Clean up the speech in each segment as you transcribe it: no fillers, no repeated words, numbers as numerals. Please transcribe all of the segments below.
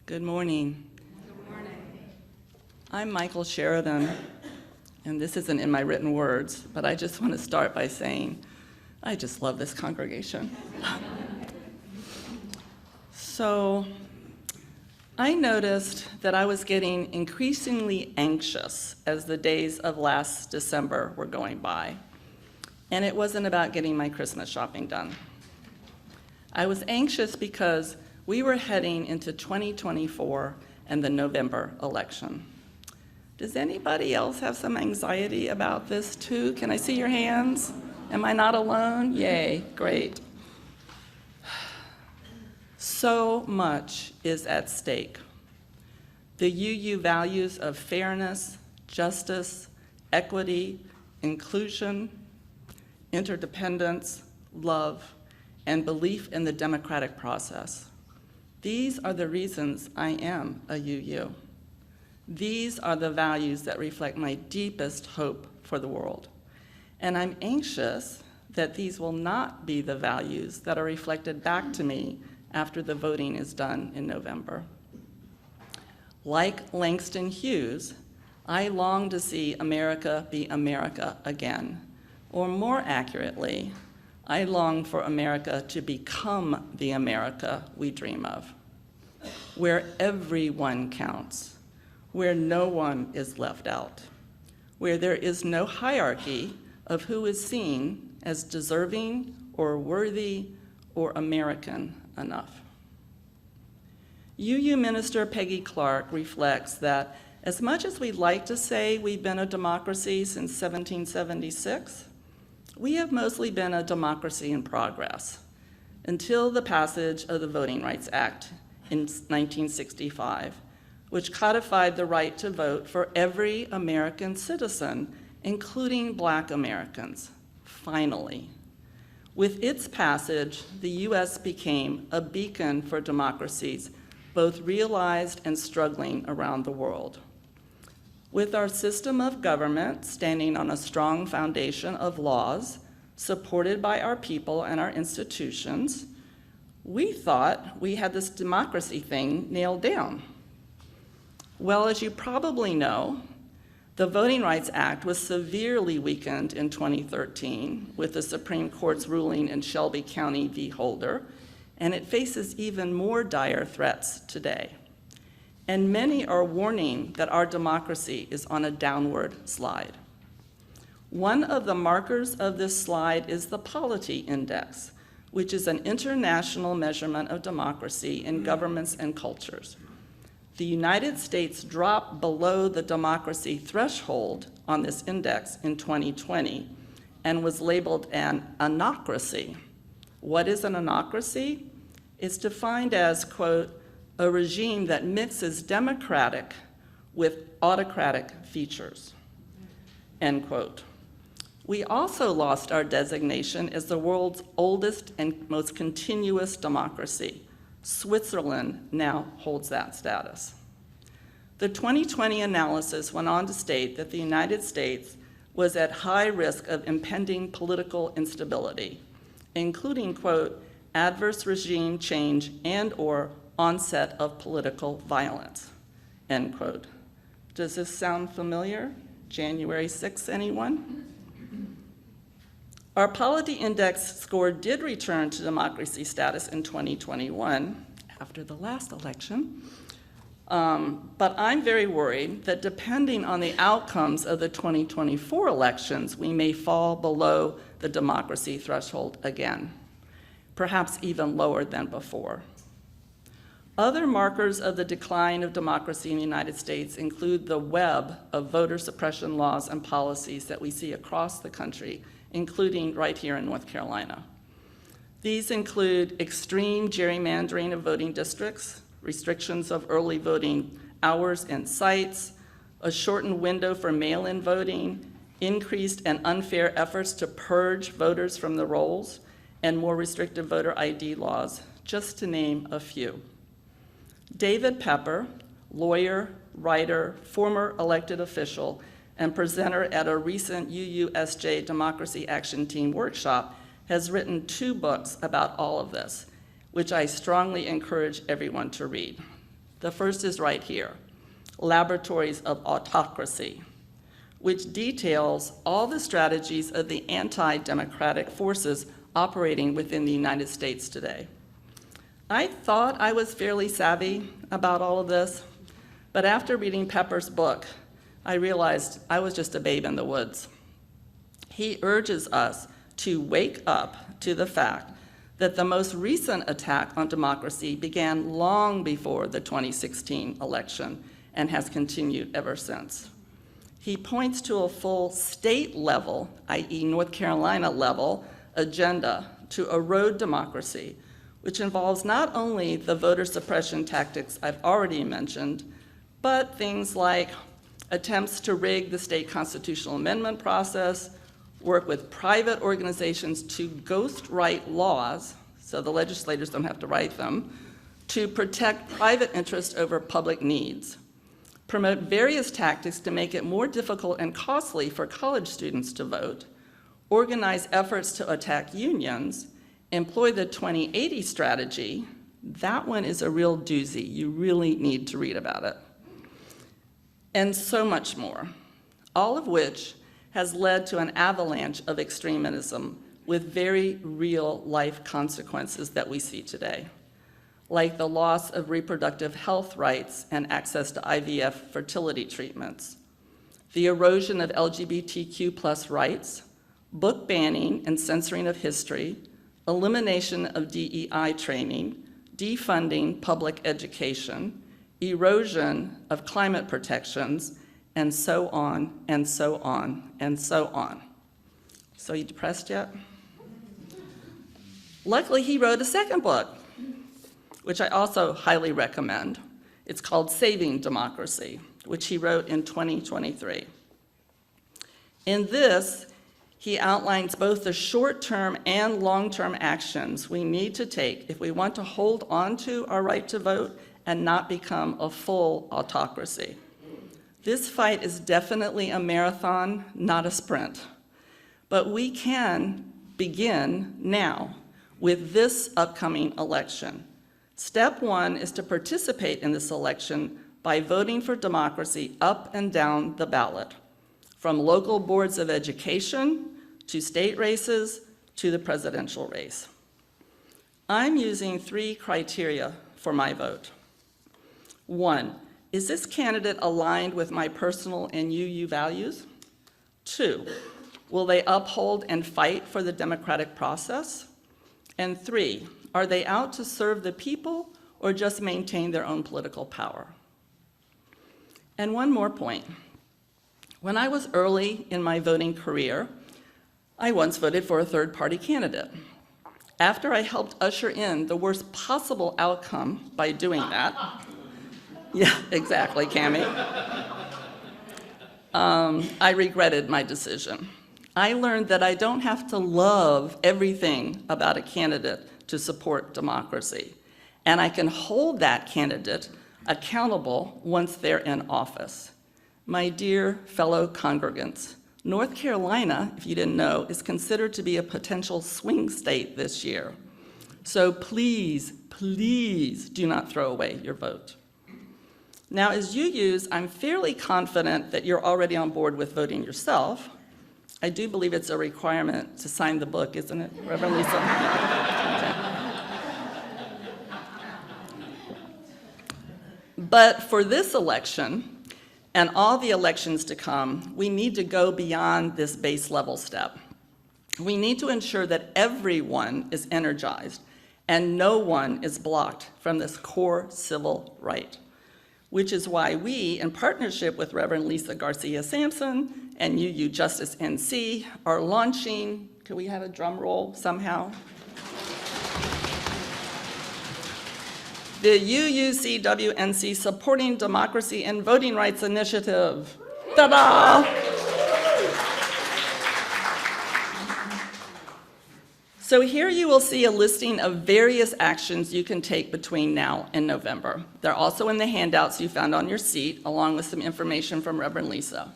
Good morning. Good morning. I'm Michael Sheridan, and this isn't in my written words, but I just want to start by saying I just love this congregation. So I noticed that I was getting increasingly anxious as the days of last December were going by, and it wasn't about getting my Christmas shopping done. I was anxious because we were heading into 2024 and the November election. Does anybody else have some anxiety about this too? Can I see your hands? Am I not alone? Yay, great. So much is at stake. The UU values of fairness, justice, equity, inclusion, interdependence, love, and belief in the democratic process. These are the reasons I am a UU. These are the values that reflect my deepest hope for the world. And I'm anxious that these will not be the values that are reflected back to me after the voting is done in November. Like Langston Hughes, I long to see America be America again, or more accurately, I long for America to become the America we dream of, where everyone counts, where no one is left out, where there is no hierarchy of who is seen as deserving or worthy or American enough. UU Minister Peggy Clark reflects that as much as we'd like to say we've been a democracy since 1776, we have mostly been a democracy in progress until the passage of the Voting Rights Act in 1965, which codified the right to vote for every American citizen, including Black Americans, finally. With its passage, the US became a beacon for democracies, both realized and struggling around the world. With our system of government standing on a strong foundation of laws, supported by our people and our institutions, we thought we had this democracy thing nailed down. Well, as you probably know, the Voting Rights Act was severely weakened in 2013 with the Supreme Court's ruling in Shelby County v. Holder, and it faces even more dire threats today. And many are warning that our democracy is on a downward slide. One of the markers of this slide is the Polity Index, which is an international measurement of democracy in governments and cultures. The United States dropped below the democracy threshold on this index in 2020 and was labeled an anocracy. What is an anocracy? It's defined as, quote, a regime that mixes democratic with autocratic features, end quote. We also lost our designation as the world's oldest and most continuous democracy. Switzerland now holds that status. The 2020 analysis went on to state that the United States was at high risk of impending political instability, including, quote, adverse regime change and/or onset of political violence, end quote. Does this sound familiar? January 6th, anyone? Our Polity Index score did return to democracy status in 2021 after the last election, but I'm very worried that depending on the outcomes of the 2024 elections, we may fall below the democracy threshold again, perhaps even lower than before. Other markers of the decline of democracy in the United States include the web of voter suppression laws and policies that we see across the country, including right here in North Carolina. These include extreme gerrymandering of voting districts, restrictions of early voting hours and sites, a shortened window for mail-in voting, increased and unfair efforts to purge voters from the rolls, and more restrictive voter ID laws, just to name a few. David Pepper, lawyer, writer, former elected official, and presenter at a recent UUSJ Democracy Action Team workshop, has written 2 books about all of this, which I strongly encourage everyone to read. The first is right here, Laboratories of Autocracy, which details all the strategies of the anti-democratic forces operating within the United States today. I thought I was fairly savvy about all of this, but after reading Pepper's book, I realized I was just a babe in the woods. He urges us to wake up to the fact that the most recent attack on democracy began long before the 2016 election and has continued ever since. He points to a full state level, i.e. North Carolina level, agenda to erode democracy, which involves not only the voter suppression tactics I've already mentioned, but things like attempts to rig the state constitutional amendment process, work with private organizations to ghost write laws, so the legislators don't have to write them, to protect private interest over public needs, promote various tactics to make it more difficult and costly for college students to vote, organize efforts to attack unions, employ the 2080 strategy. That one is a real doozy. You really need to read about it. And so much more, all of which has led to an avalanche of extremism with very real life consequences that we see today, like the loss of reproductive health rights and access to IVF fertility treatments, the erosion of LGBTQ+ rights, book banning and censoring of history, elimination of DEI training, defunding public education, erosion of climate protections, and so on, and so on, and so on. So you depressed yet? Luckily, he wrote a second book, which I also highly recommend. It's called Saving Democracy, which he wrote in 2023. In this, he outlines both the short-term and long-term actions we need to take if we want to hold on to our right to vote and not become a full autocracy. This fight is definitely a marathon, not a sprint. But we can begin now with this upcoming election. Step one is to participate in this election by voting for democracy up and down the ballot, from local boards of education to state races to the presidential race. I'm using 3 criteria for my vote. 1, is this candidate aligned with my personal and UU values? 2, will they uphold and fight for the democratic process? And 3, are they out to serve the people or just maintain their own political power? And one more point. When I was early in my voting career, I once voted for a third-party candidate. After I helped usher in the worst possible outcome by doing that, yeah, exactly, Cammie, I regretted my decision. I learned that I don't have to love everything about a candidate to support democracy, and I can hold that candidate accountable once they're in office. My dear fellow congregants, North Carolina, if you didn't know, is considered to be a potential swing state this year. So please, please do not throw away your vote. Now, as UUs, I'm fairly confident that you're already on board with voting yourself. I do believe it's a requirement to sign the book, isn't it, Reverend Lisa? Okay. But for this election, and all the elections to come, we need to go beyond this base level step. We need to ensure that everyone is energized and no one is blocked from this core civil right, which is why we, in partnership with Reverend Lisa Garcia Sampson and UU Justice NC, are launching, can we have a drum roll somehow? The UUCWNC Supporting Democracy and Voting Rights Initiative. Ta-da! So here you will see a listing of various actions you can take between now and November. They're also in the handouts you found on your seat, along with some information from Reverend Lisa.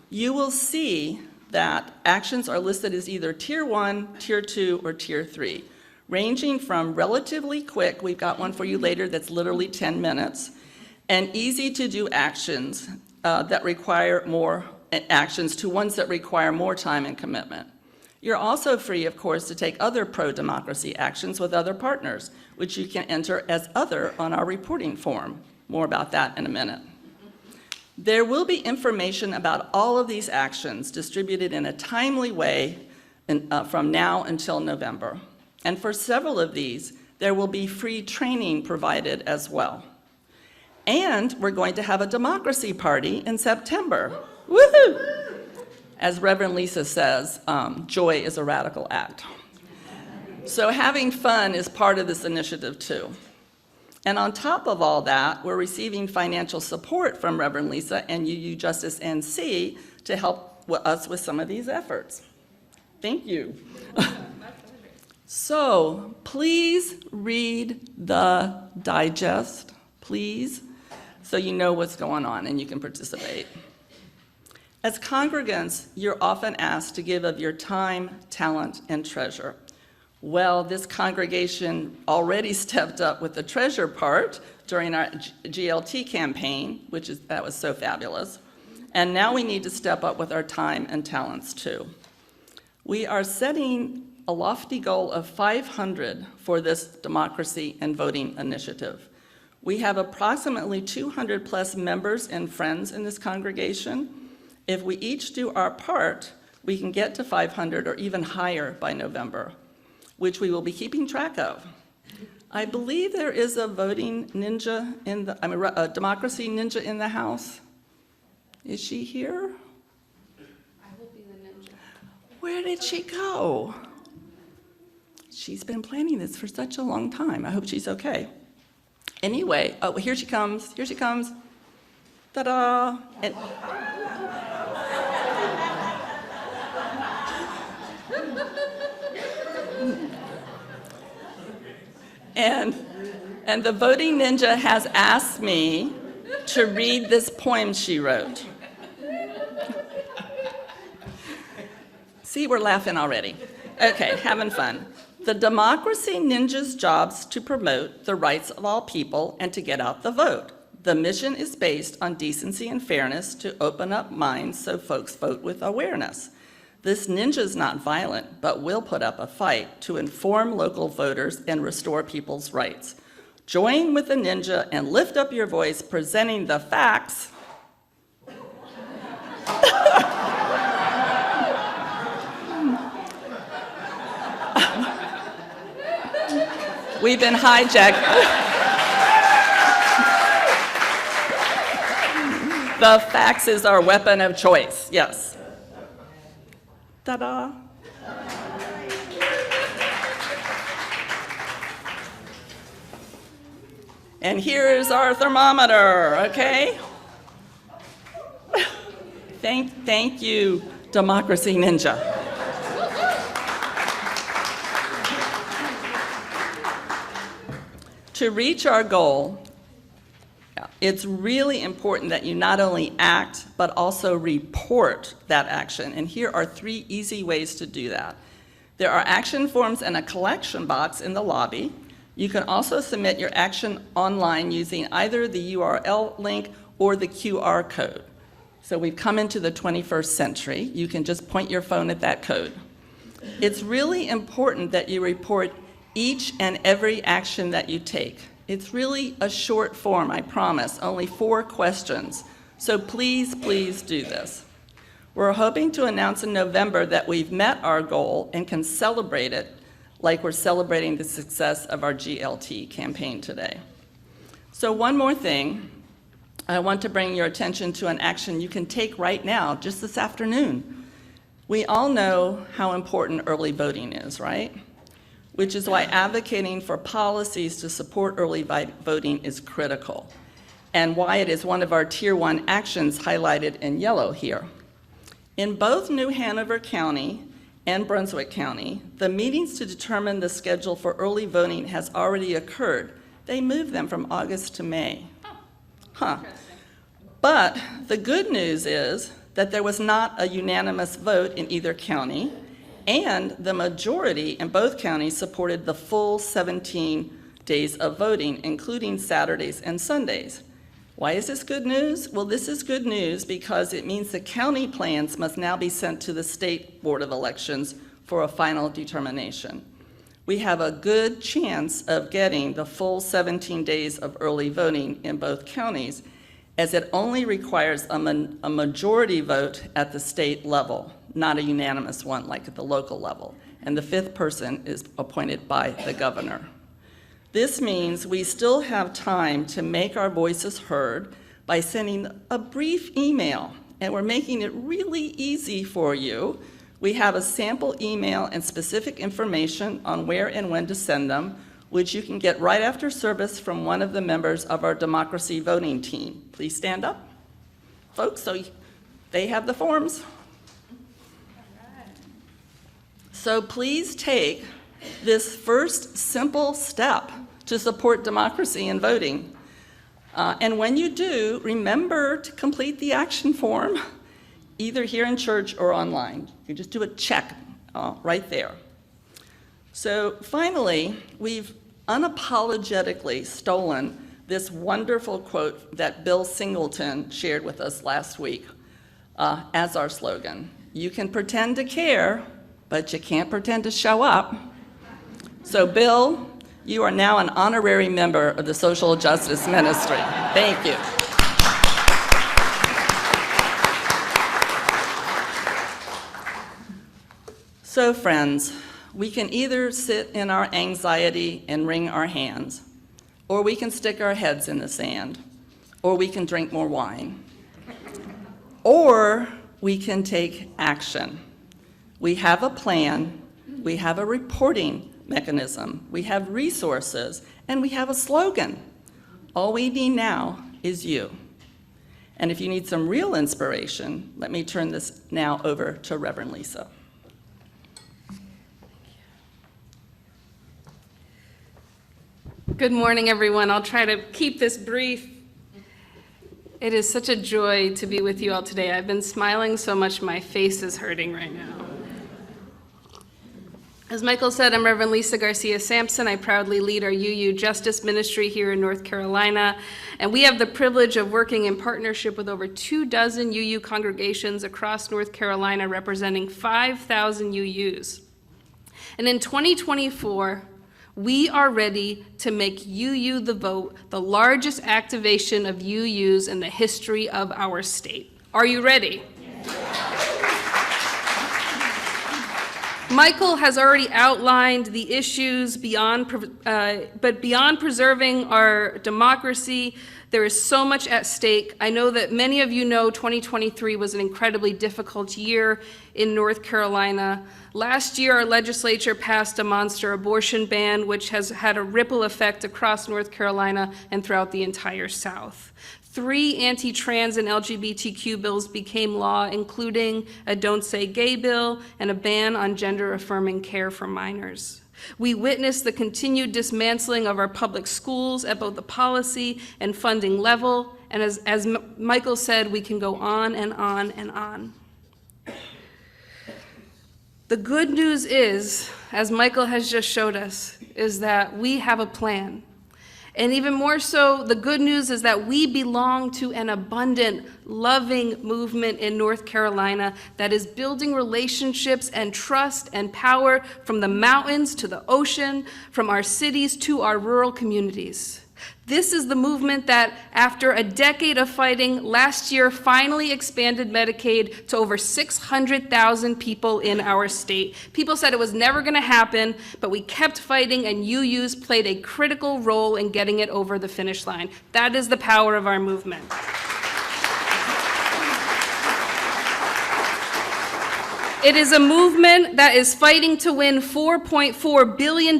You will see that actions are listed as either Tier 1, Tier 2, or Tier 3. Ranging from relatively quick, we've got one for you later that's literally 10 minutes, and easy-to-do actions that require more actions to ones that require more time and commitment. You're also free, of course, to take other pro-democracy actions with other partners, which you can enter as other on our reporting form. More about that in a minute. There will be information about all of these actions distributed in a timely way from now until November. And for several of these, there will be free training provided as well. And we're going to have a democracy party in September. Woohoo! As Reverend Lisa says, joy is a radical act. So having fun is part of this initiative too. And on top of all that, we're receiving financial support from Reverend Lisa and UU Justice NC to help us with some of these efforts. Thank you. So please read the digest, please, so you know what's going on and you can participate. As congregants, you're often asked to give of your time, talent, and treasure. Well, this congregation already stepped up with the treasure part during our GLT campaign, that was so fabulous. And now we need to step up with our time and talents too. We are setting a lofty goal of 500 for this democracy and voting initiative. We have approximately 200 plus members and friends in this congregation. If we each do our part, we can get to 500 or even higher by November, which we will be keeping track of. I believe there is a voting ninja a democracy ninja in the house. Is she here? I will be the ninja. Where did she go? She's been planning this for such a long time. I hope she's okay. Anyway, oh, here she comes. Here she comes. Ta-da! And the voting ninja has asked me to read this poem she wrote. See, we're laughing already. Okay, having fun. The democracy ninja's job's to promote the rights of all people and to get out the vote. The mission is based on decency and fairness to open up minds so folks vote with awareness. This ninja's not violent, but will put up a fight to inform local voters and restore people's rights. Join with the ninja and lift up your voice presenting the facts. We've been hijacked. The fax is our weapon of choice, yes. Ta-da. And here's our thermometer, okay? Thank you, Democracy Ninja. To reach our goal, it's really important that you not only act, but also report that action. And here are 3 easy ways to do that. There are action forms and a collection box in the lobby. You can also submit your action online using either the URL link or the QR code. So we've come into the 21st century. You can just point your phone at that code. It's really important that you report each and every action that you take. It's really a short form, I promise, only 4 questions. So please, please do this. We're hoping to announce in November that we've met our goal and can celebrate it like we're celebrating the success of our GLT campaign today. So one more thing, I want to bring your attention to an action you can take right now, just this afternoon. We all know how important early voting is, right? Which is why advocating for policies to support early voting is critical, and why it is one of our Tier 1 actions highlighted in yellow here. In both New Hanover County and Brunswick County, the meetings to determine the schedule for early voting has already occurred. They moved them from August to May. But the good news is that there was not a unanimous vote in either county, and the majority in both counties supported the full 17 days of voting, including Saturdays and Sundays. Why is this good news? Well, this is good news because it means the county plans must now be sent to the State Board of Elections for a final determination. We have a good chance of getting the full 17 days of early voting in both counties, as it only requires a majority vote at the state level, not a unanimous one like at the local level. And the fifth person is appointed by the governor. This means we still have time to make our voices heard by sending a brief email, and we're making it really easy for you. We have a sample email and specific information on where and when to send them, which you can get right after service from one of the members of our democracy voting team. Please stand up, folks, so they have the forms. So please take this first simple step to support democracy and voting. And when you do, remember to complete the action form, either here in church or online. You just do a check right there. So finally, we've unapologetically stolen this wonderful quote that Bill Singleton shared with us last week as our slogan. You can pretend to care, but you can't pretend to show up. So Bill, you are now an honorary member of the Social Justice Ministry. Thank you. So friends, we can either sit in our anxiety and wring our hands, or we can stick our heads in the sand, or we can drink more wine, or we can take action. We have a plan, we have a reporting mechanism, we have resources, and we have a slogan. All we need now is you. And if you need some real inspiration, let me turn this now over to Reverend Lisa. Good morning, everyone. I'll try to keep this brief. It is such a joy to be with you all today. I've been smiling so much my face is hurting right now. As Michael said, I'm Reverend Lisa Garcia Sampson. I proudly lead our UU Justice Ministry here in North Carolina, and we have the privilege of working in partnership with over 24 UU congregations across North Carolina, representing 5,000 UUs. And in 2024, we are ready to make UU the Vote the largest activation of UUs in the history of our state. Are you ready? Michael has already outlined the issues but beyond preserving our democracy, there is so much at stake. I know that many of you know 2023 was an incredibly difficult year in North Carolina. Last year, our legislature passed a monster abortion ban, which has had a ripple effect across North Carolina and throughout the entire South. 3 anti-trans and LGBTQ bills became law, including a Don't Say Gay bill and a ban on gender-affirming care for minors. We witnessed the continued dismantling of our public schools at both the policy and funding level, and as Michael said, we can go on and on and on. The good news is, as Michael has just showed us, is that we have a plan. And even more so, the good news is that we belong to an abundant, loving movement in North Carolina that is building relationships and trust and power from the mountains to the ocean, from our cities to our rural communities. This is the movement that, after a decade of fighting, last year finally expanded Medicaid to over 600,000 people in our state. People said it was never going to happen, but we kept fighting, and UUs played a critical role in getting it over the finish line. That is the power of our movement. It is a movement that is fighting to win $4.4 billion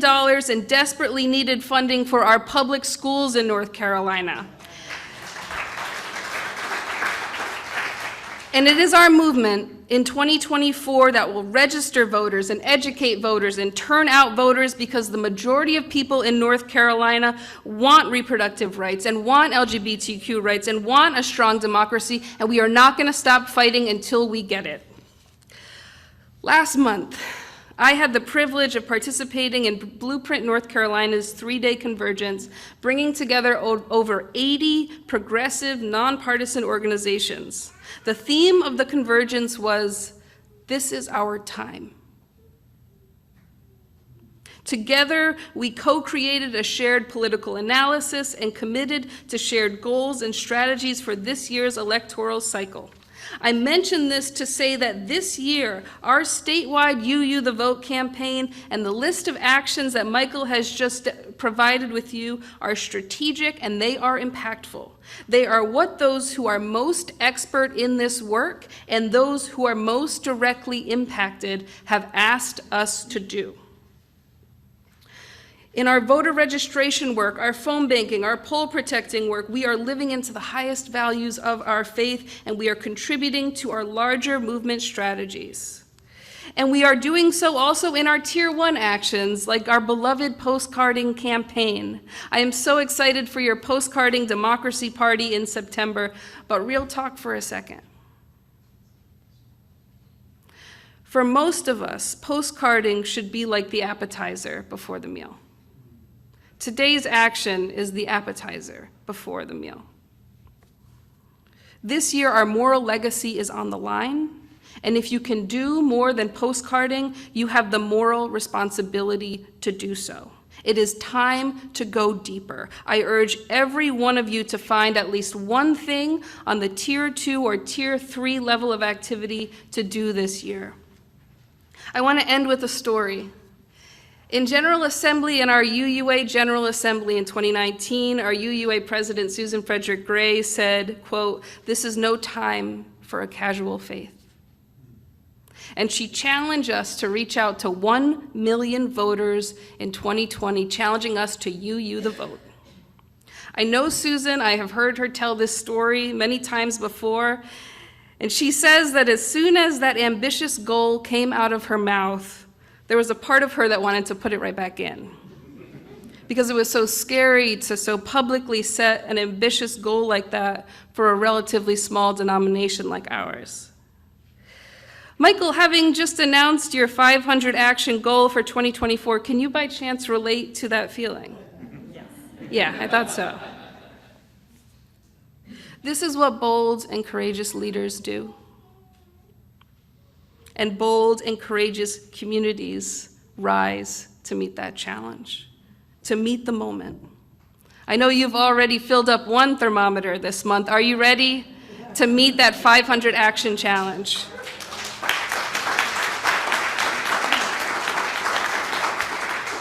in desperately needed funding for our public schools in North Carolina. And it is our movement in 2024 that will register voters and educate voters and turn out voters, because the majority of people in North Carolina want reproductive rights and want LGBTQ rights and want a strong democracy, and we are not going to stop fighting until we get it. Last month, I had the privilege of participating in Blueprint North Carolina's 3-day convergence, bringing together over 80 progressive, nonpartisan organizations. The theme of the convergence was, "This is our time." Together, we co-created a shared political analysis and committed to shared goals and strategies for this year's electoral cycle. I mention this to say that this year, our statewide UU the Vote campaign and the list of actions that Michael has just provided with you are strategic and they are impactful. They are what those who are most expert in this work and those who are most directly impacted have asked us to do. In our voter registration work, our phone banking, our poll protecting work, we are living into the highest values of our faith, and we are contributing to our larger movement strategies. And we are doing so also in our Tier 1 actions, like our beloved postcarding campaign. I am so excited for your postcarding democracy party in September, but real talk for a second. For most of us, postcarding should be like the appetizer before the meal. Today's action is the appetizer before the meal. This year, our moral legacy is on the line, and if you can do more than postcarding, you have the moral responsibility to do so. It is time to go deeper. I urge every one of you to find at least one thing on the Tier 2 or Tier 3 level of activity to do this year. I want to end with a story. In General Assembly, in our UUA General Assembly in 2019, our UUA President Susan Frederick Gray said, quote, "This is no time for a casual faith." And she challenged us to reach out to 1 million voters in 2020, challenging us to UU the vote. I know Susan, I have heard her tell this story many times before, and she says that as soon as that ambitious goal came out of her mouth, there was a part of her that wanted to put it right back in, because it was so scary to so publicly set an ambitious goal like that for a relatively small denomination like ours. Michael, having just announced your 500 action goal for 2024, can you by chance relate to that feeling? Yes. Yeah, I thought so. This is what bold and courageous leaders do. And bold and courageous communities rise to meet that challenge, to meet the moment. I know you've already filled up one thermometer this month. Are you ready to meet that 500 action challenge?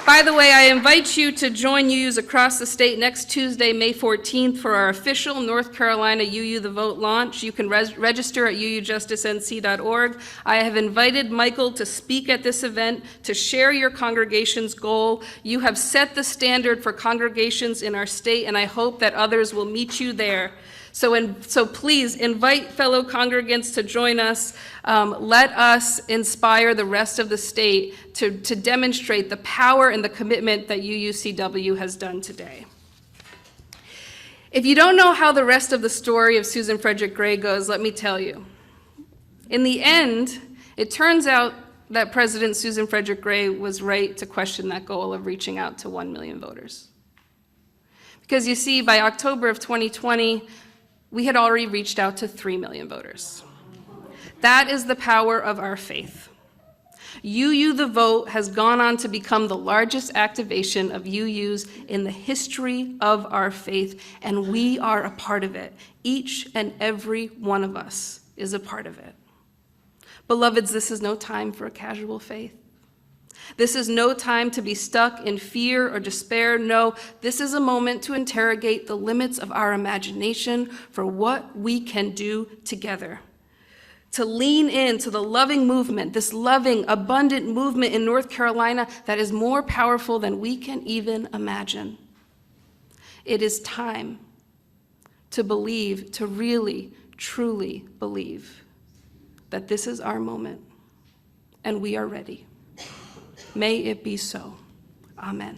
By the way, I invite you to join UUs across the state next Tuesday, May 14th, for our official North Carolina UU the Vote launch. You can register at uujusticnc.org. I have invited Michael to speak at this event, to share your congregation's goal. You have set the standard for congregations in our state, and I hope that others will meet you there. So please invite fellow congregants to join us. Let us inspire the rest of the state to demonstrate the power and the commitment that UUCW has done today. If you don't know how the rest of the story of Susan Frederick Gray goes, let me tell you. In the end, it turns out that President Susan Frederick Gray was right to question that goal of reaching out to 1 million voters. Because you see, by October of 2020, we had already reached out to 3 million voters. That is the power of our faith. UU the Vote has gone on to become the largest activation of UUs in the history of our faith, and we are a part of it. Each and every one of us is a part of it. Beloveds, this is no time for a casual faith. This is no time to be stuck in fear or despair. No, this is a moment to interrogate the limits of our imagination for what we can do together. To lean into the loving movement, this loving, abundant movement in North Carolina that is more powerful than we can even imagine. It is time to believe, to really, truly believe that this is our moment and we are ready. May it be so. Amen.